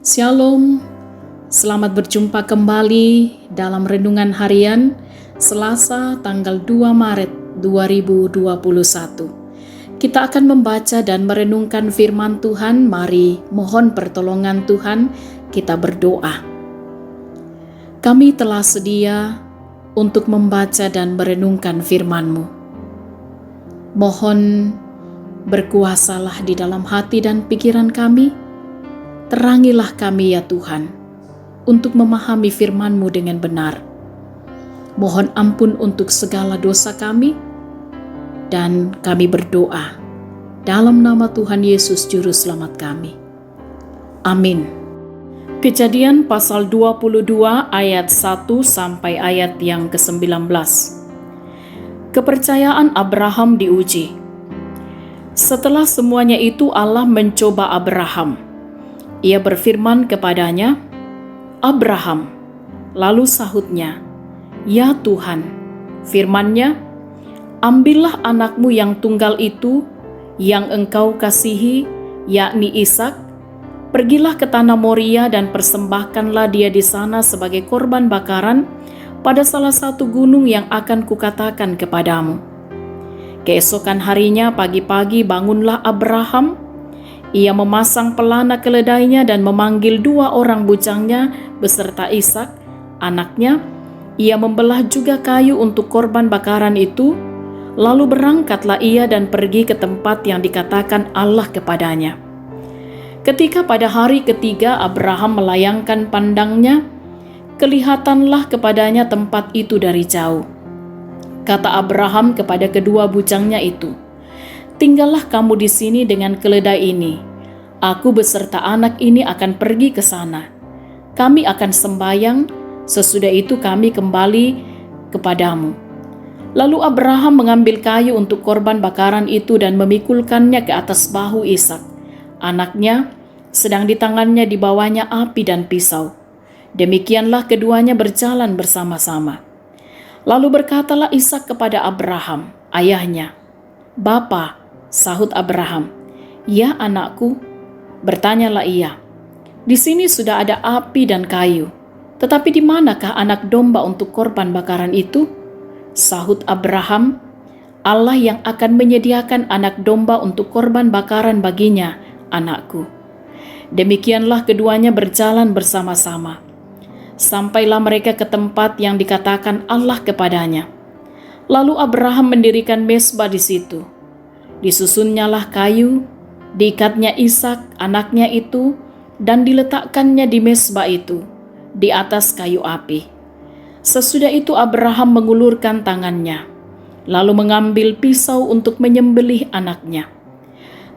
Shalom, selamat berjumpa kembali dalam Renungan Harian Selasa tanggal 2 Maret 2021. Kita akan membaca dan merenungkan firman Tuhan. Mari mohon pertolongan Tuhan, kita berdoa. Kami telah sedia untuk membaca dan merenungkan firman-Mu. Mohon berkuasalah di dalam hati dan pikiran kami. Terangilah kami ya Tuhan, untuk memahami firman-Mu dengan benar. Mohon ampun untuk segala dosa kami, dan kami berdoa dalam nama Tuhan Yesus Juru Selamat kami. Amin. Kejadian pasal 22 ayat 1 sampai ayat yang ke-19. Kepercayaan Abraham diuji. Setelah semuanya itu Allah mencoba Abraham. Ia berfirman kepadanya, "Abraham." Lalu sahutnya, "Ya Tuhan." Firman-Nya, "Ambillah anakmu yang tunggal itu, yang engkau kasihi, yakni Ishak. Pergilah ke tanah Moria dan persembahkanlah dia di sana sebagai korban bakaran pada salah satu gunung yang akan kukatakan kepadamu." Keesokan harinya pagi-pagi bangunlah Abraham. Ia memasang pelana keledainya dan memanggil 2 orang bujangnya beserta Ishak, anaknya. Ia membelah juga kayu untuk korban bakaran itu. Lalu berangkatlah ia dan pergi ke tempat yang dikatakan Allah kepadanya. Ketika pada hari ketiga Abraham melayangkan pandangnya, kelihatanlah kepadanya tempat itu dari jauh. Kata Abraham kepada kedua bujangnya itu, "Tinggallah kamu di sini dengan keledai ini. Aku beserta anak ini akan pergi ke sana. Kami akan sembahyang, sesudah itu kami kembali kepadamu." Lalu Abraham mengambil kayu untuk korban bakaran itu dan memikulkannya ke atas bahu Ishak, anaknya, sedang di tangannya dibawanya api dan pisau. Demikianlah keduanya berjalan bersama-sama. Lalu berkatalah Ishak kepada Abraham, ayahnya. "Bapa," sahut Abraham. "Ya anakku." Bertanyalah ia, "Di sini sudah ada api dan kayu, tetapi di manakah anak domba untuk korban bakaran itu?" Sahut Abraham, "Allah yang akan menyediakan anak domba untuk korban bakaran baginya, anakku." Demikianlah keduanya berjalan bersama-sama. Sampailah mereka ke tempat yang dikatakan Allah kepadanya. Lalu Abraham mendirikan mezbah di situ. Disusunnyalah kayu, diikatnya Ishak anaknya itu, dan diletakkannya di mezbah itu, di atas kayu api. Sesudah itu Abraham mengulurkan tangannya, lalu mengambil pisau untuk menyembelih anaknya.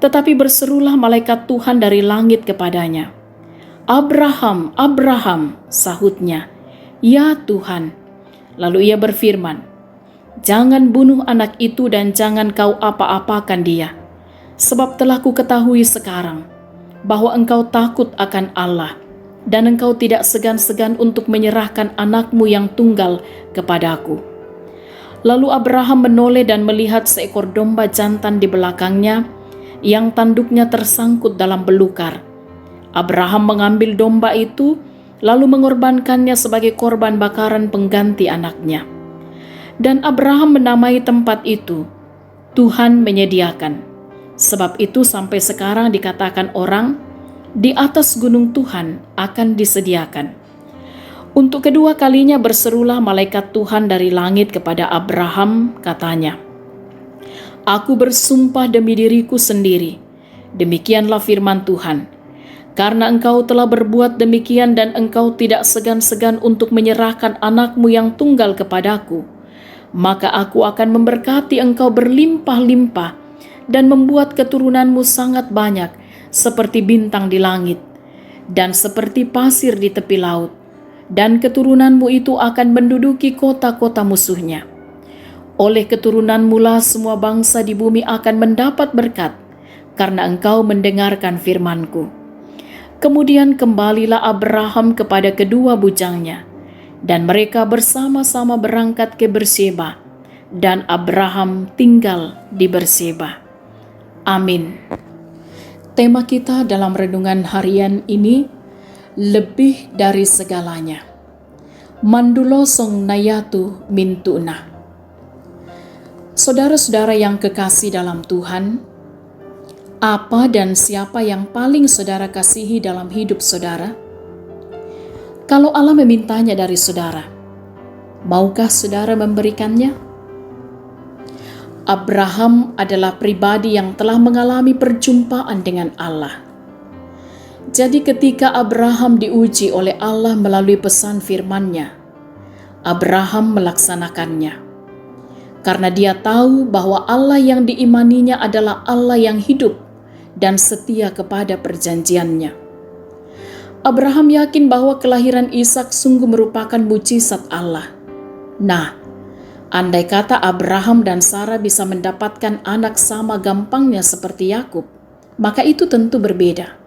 Tetapi berserulah malaikat Tuhan dari langit kepadanya, "Abraham, Abraham," sahutnya. "Ya Tuhan." Lalu ia berfirman, "Jangan bunuh anak itu dan jangan kau apa-apakan dia. Sebab telah ku ketahui sekarang bahwa engkau takut akan Allah dan engkau tidak segan-segan untuk menyerahkan anakmu yang tunggal kepadaku." Lalu Abraham menoleh dan melihat seekor domba jantan di belakangnya yang tanduknya tersangkut dalam belukar. Abraham mengambil domba itu lalu mengorbankannya sebagai korban bakaran pengganti anaknya. Dan Abraham menamai tempat itu, "Tuhan menyediakan." Sebab itu sampai sekarang dikatakan orang, di atas gunung Tuhan akan disediakan. Untuk kedua kalinya berserulah malaikat Tuhan dari langit kepada Abraham, katanya, "Aku bersumpah demi diriku sendiri, demikianlah firman Tuhan, karena engkau telah berbuat demikian dan engkau tidak segan-segan untuk menyerahkan anakmu yang tunggal kepadaku, maka aku akan memberkati engkau berlimpah-limpah dan membuat keturunanmu sangat banyak seperti bintang di langit dan seperti pasir di tepi laut, dan keturunanmu itu akan menduduki kota-kota musuhnya. Oleh keturunanmu lah semua bangsa di bumi akan mendapat berkat, karena engkau mendengarkan firman-Ku." Kemudian kembalilah Abraham kepada kedua bujangnya, dan mereka bersama-sama berangkat ke Berseba, dan Abraham tinggal di Berseba. Amin. Tema kita dalam renungan harian ini lebih dari segalanya. Mandulosong nayatu mintuna. Saudara-saudara yang kekasih dalam Tuhan, apa dan siapa yang paling saudara kasihi dalam hidup saudara? Kalau Allah memintanya dari saudara, maukah saudara memberikannya? Abraham adalah pribadi yang telah mengalami perjumpaan dengan Allah. Jadi ketika Abraham diuji oleh Allah melalui pesan firman-Nya, Abraham melaksanakannya. Karena dia tahu bahwa Allah yang diimaninya adalah Allah yang hidup dan setia kepada perjanjiannya. Abraham yakin bahwa kelahiran Ishak sungguh merupakan mujizat Allah. Nah, andai kata Abraham dan Sarah bisa mendapatkan anak sama gampangnya seperti Yakub, maka itu tentu berbeda.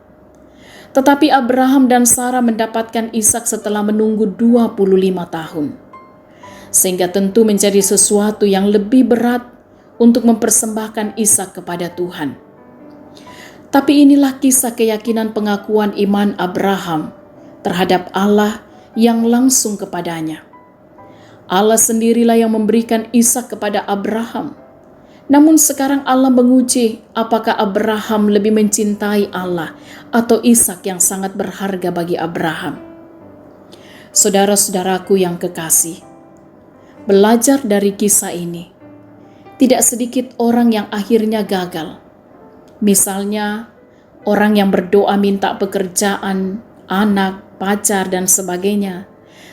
Tetapi Abraham dan Sarah mendapatkan Ishak setelah menunggu 25 tahun. Sehingga tentu menjadi sesuatu yang lebih berat untuk mempersembahkan Ishak kepada Tuhan. Tapi inilah kisah keyakinan pengakuan iman Abraham terhadap Allah yang langsung kepadanya. Allah sendirilah yang memberikan Ishak kepada Abraham. Namun sekarang Allah menguji apakah Abraham lebih mencintai Allah atau Ishak yang sangat berharga bagi Abraham. Saudara-saudaraku yang kekasih, belajar dari kisah ini, tidak sedikit orang yang akhirnya gagal. Misalnya, orang yang berdoa minta pekerjaan, anak, pacar, dan sebagainya.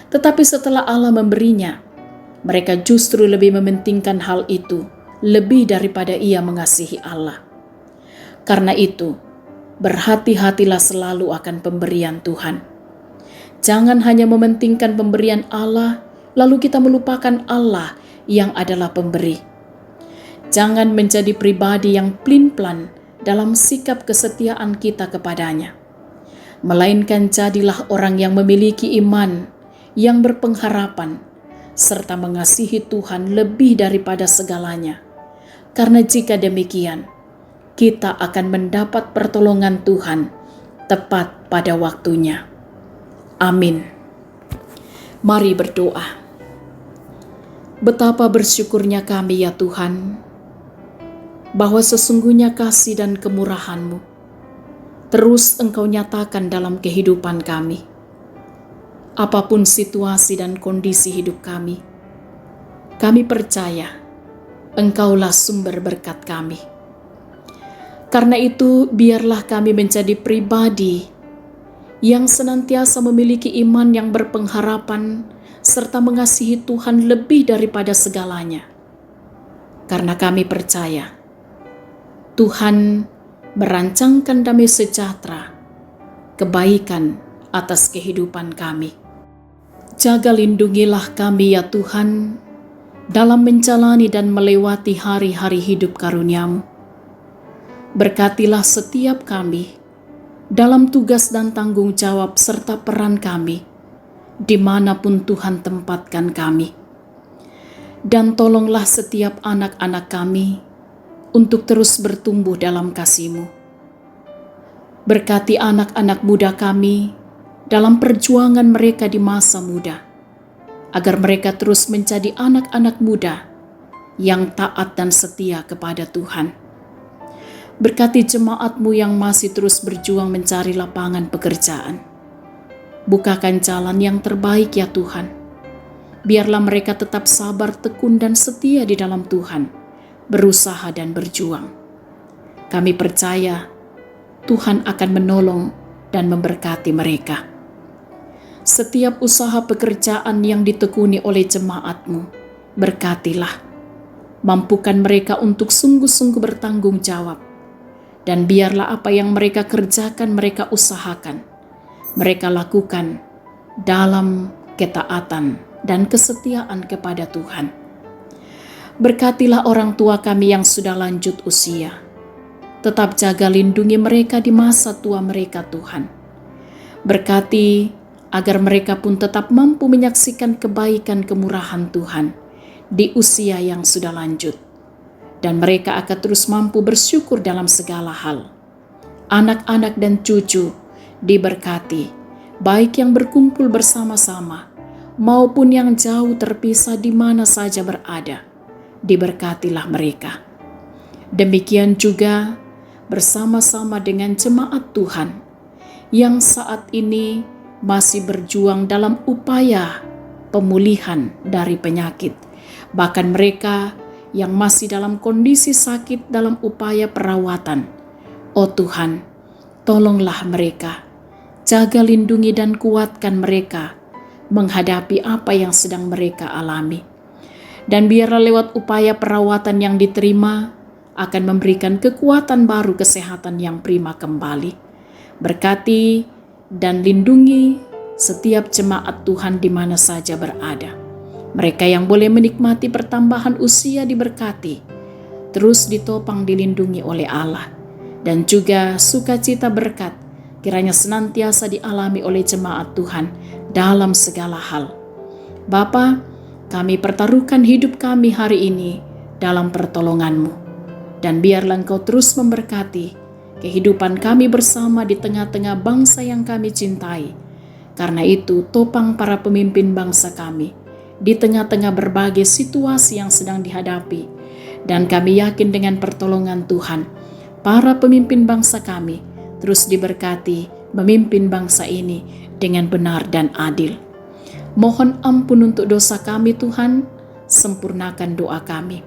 Tetapi setelah Allah memberinya, mereka justru lebih mementingkan hal itu, lebih daripada ia mengasihi Allah. Karena itu, berhati-hatilah selalu akan pemberian Tuhan. Jangan hanya mementingkan pemberian Allah, lalu kita melupakan Allah yang adalah pemberi. Jangan menjadi pribadi yang plin-plan dalam sikap kesetiaan kita kepadanya. Melainkan jadilah orang yang memiliki iman, yang berpengharapan, serta mengasihi Tuhan lebih daripada segalanya. Karena jika demikian, kita akan mendapat pertolongan Tuhan tepat pada waktunya. Amin. Mari berdoa. Betapa bersyukurnya kami ya Tuhan, bahwa sesungguhnya kasih dan kemurahan-Mu terus Engkau nyatakan dalam kehidupan kami. Apapun situasi dan kondisi hidup kami percaya Engkaulah sumber berkat kami. Karena itu, biarlah kami menjadi pribadi yang senantiasa memiliki iman yang berpengharapan serta mengasihi Tuhan lebih daripada segalanya. Karena kami percaya Tuhan merancangkan damai sejahtera, kebaikan atas kehidupan kami. Jaga lindungilah kami ya Tuhan, dalam menjalani dan melewati hari-hari hidup karunia-Mu. Berkatilah setiap kami dalam tugas dan tanggung jawab serta peran kami, dimanapun Tuhan tempatkan kami. Dan tolonglah setiap anak-anak kami untuk terus bertumbuh dalam kasih-Mu. Berkati anak-anak muda kami dalam perjuangan mereka di masa muda, agar mereka terus menjadi anak-anak muda yang taat dan setia kepada Tuhan. Berkati jemaat-Mu yang masih terus berjuang mencari lapangan pekerjaan. Bukakan jalan yang terbaik ya Tuhan. Biarlah mereka tetap sabar, tekun, dan setia di dalam Tuhan, berusaha dan berjuang. Kami percaya Tuhan akan menolong dan memberkati mereka. Setiap usaha pekerjaan yang ditekuni oleh jemaat-Mu, berkatilah. Mampukan mereka untuk sungguh-sungguh bertanggung jawab. Dan biarlah apa yang mereka kerjakan, mereka usahakan, mereka lakukan dalam ketaatan dan kesetiaan kepada Tuhan. Berkatilah orang tua kami yang sudah lanjut usia. Tetap jaga lindungi mereka di masa tua mereka Tuhan. Berkati agar mereka pun tetap mampu menyaksikan kebaikan kemurahan Tuhan di usia yang sudah lanjut. Dan mereka akan terus mampu bersyukur dalam segala hal. Anak-anak dan cucu diberkati, baik yang berkumpul bersama-sama maupun yang jauh terpisah di mana saja berada. Diberkatilah mereka. Demikian juga bersama-sama dengan jemaat Tuhan yang saat ini masih berjuang dalam upaya pemulihan dari penyakit. Bahkan mereka yang masih dalam kondisi sakit dalam upaya perawatan. Oh Tuhan, tolonglah mereka. Jaga, lindungi, dan kuatkan mereka menghadapi apa yang sedang mereka alami. Dan biarlah lewat upaya perawatan yang diterima akan memberikan kekuatan baru, kesehatan yang prima kembali. Berkati dan lindungi setiap jemaat Tuhan di mana saja berada. Mereka yang boleh menikmati pertambahan usia diberkati, terus ditopang dilindungi oleh Allah. Dan juga sukacita berkat kiranya senantiasa dialami oleh jemaat Tuhan dalam segala hal. Bapa, kami pertaruhkan hidup kami hari ini dalam pertolongan-Mu. Dan biarlah Engkau terus memberkati kehidupan kami bersama di tengah-tengah bangsa yang kami cintai. Karena itu, topang para pemimpin bangsa kami di tengah-tengah berbagai situasi yang sedang dihadapi. Dan kami yakin dengan pertolongan Tuhan, para pemimpin bangsa kami terus diberkati memimpin bangsa ini dengan benar dan adil. Mohon ampun untuk dosa kami Tuhan, sempurnakan doa kami.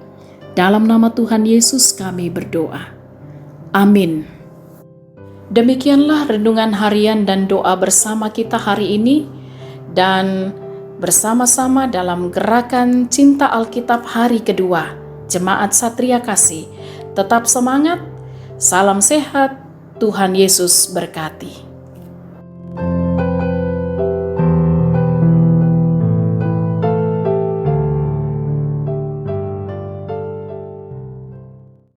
Dalam nama Tuhan Yesus kami berdoa. Amin. Demikianlah renungan harian dan doa bersama kita hari ini, dan bersama-sama dalam gerakan Cinta Alkitab hari kedua, Jemaat Satria Kasih. Tetap semangat, salam sehat, Tuhan Yesus berkati.